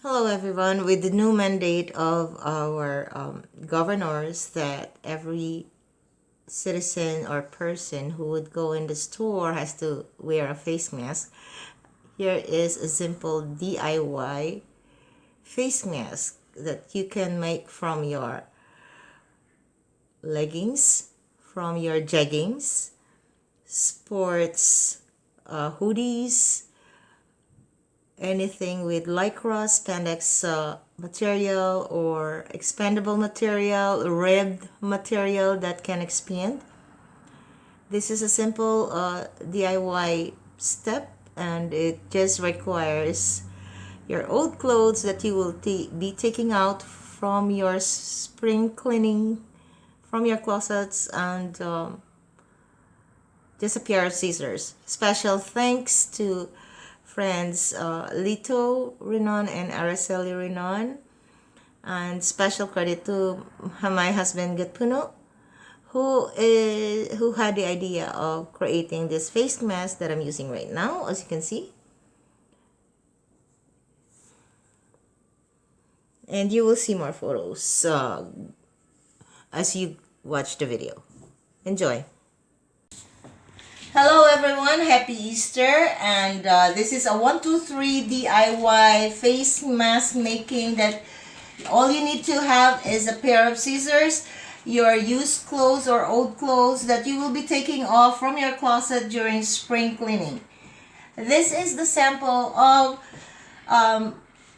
Hello everyone. With the new mandate of our governors that every citizen or person who would go in the store has to wear a face mask, here is a simple DIY face mask that you can make from your leggings, from your jeggings, sports hoodies, anything with lycra, spandex material or expandable material, ribbed material that can expand. This is a simple DIY step, and it just requires your old clothes that you will be taking out from your spring cleaning from your closets, and just a pair of scissors. Special thanks to friends Lito Renon and Araceli Renon, and special credit to my husband Gatpuno, who had the idea of creating this face mask that I'm using right now, as you can see. And you will see more photos as you watch the video. Enjoy. Hello everyone, happy Easter, and this is a 1, 2, 3 DIY face mask making that all you need to have is a pair of scissors, your used clothes or old clothes that you will be taking off from your closet during spring cleaning. This is the sample of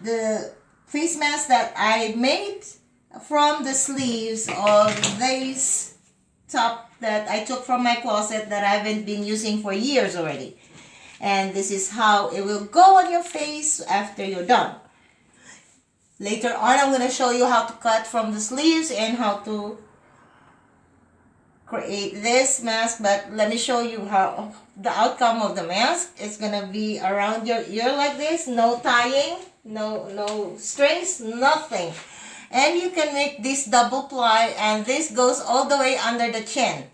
the face mask that I made from the sleeves of this top that I took from my closet that I haven't been using for years already. And this is how it will go on your face after you're done. Later on, I'm going to show you how to cut from the sleeves and how to create this mask. But let me show you how the outcome of the mask. It's going to be around your ear like this. No tying, no strings, nothing. And you can make this double ply, and this goes all the way under the chin.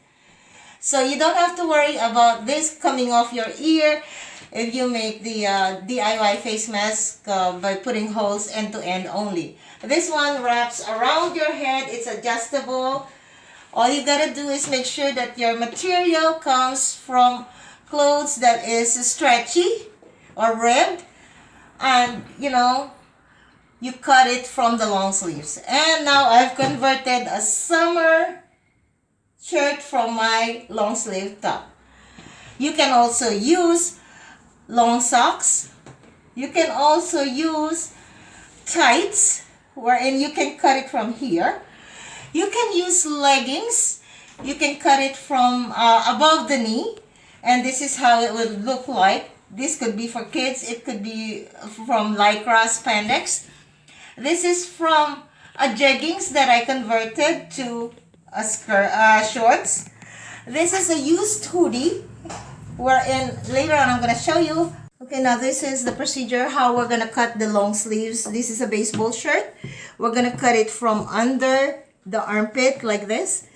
So you don't have to worry about this coming off your ear if you make the DIY face mask by putting holes end to end only. This one wraps around your head. It's adjustable. All you gotta do is make sure that your material comes from clothes that is stretchy or ribbed, and you cut it from the long sleeves. And now I've converted a summer shirt from my long sleeve top. You can also use long socks. You can also use tights, wherein you can cut it from here. You can use leggings. You can cut it from above the knee, and this is how it would look like. This could be for kids. It could be from lycra, spandex. This is from a jeggings that I converted to a skirt, shorts. This is a used hoodie, wherein later on I'm going to show you. Okay, now this is the procedure how we're going to cut the long sleeves. This is a baseball shirt. We're going to cut it from under the armpit like this.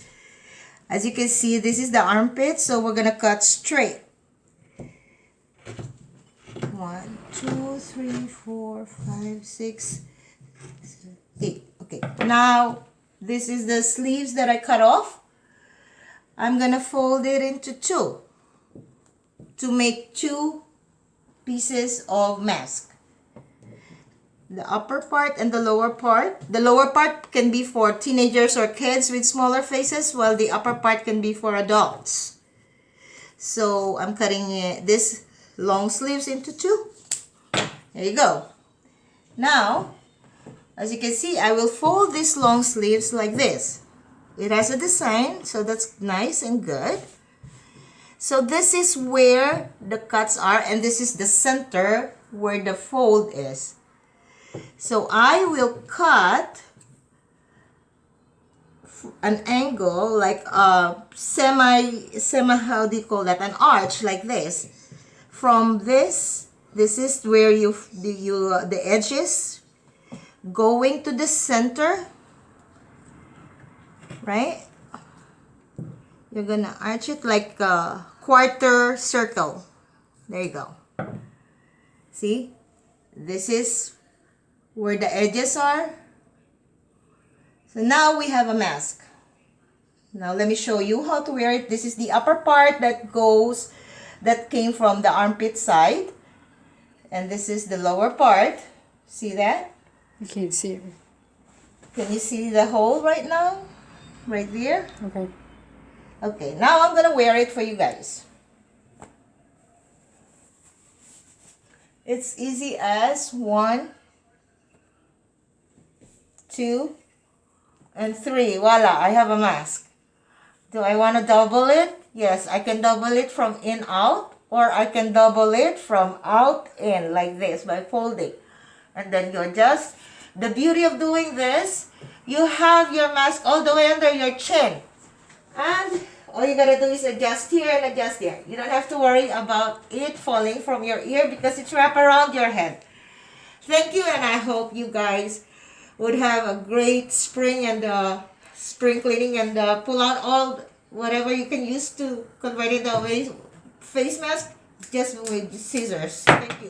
As you can see, this is the armpit, so we're going to cut straight. 1, 2, 3, 4, 5, 6, 8. Okay, now this is the sleeves that I cut off. I'm gonna fold it into two to make two pieces of mask. The upper part and the lower part. The lower part can be for teenagers or kids with smaller faces, while the upper part can be for adults. So I'm cutting this long sleeves into two. There you go. Now, as you can see, I will fold these long sleeves like this. It has a design, so that's nice and good. So this is where the cuts are, and this is the center where the fold is. So I will cut an angle like a how do you call that? An arch like this. From this is where the edges going to the center, right? You're gonna arch it like a quarter circle. There you go. See, this is where the edges are. So now we have a mask. Now let me show you how to wear it. This is the upper part that came from the armpit side. And this is the lower part. See that? I can't see it. Can you see the hole right now? Right there? Okay. Okay, now I'm gonna wear it for you guys. It's easy as 1, 2, and 3. Voila, I have a mask. Do I want to double it? Yes, I can double it from in out, or I can double it from out in, like this, by folding. And then you adjust. The beauty of doing this, you have your mask all the way under your chin. And all you gotta do is adjust here and adjust there. You don't have to worry about it falling from your ear because it's wrapped around your head. Thank you, and I hope you guys would have a great spring and spring cleaning, and pull out all whatever you can use to convert it away face mask just with scissors. Thank you.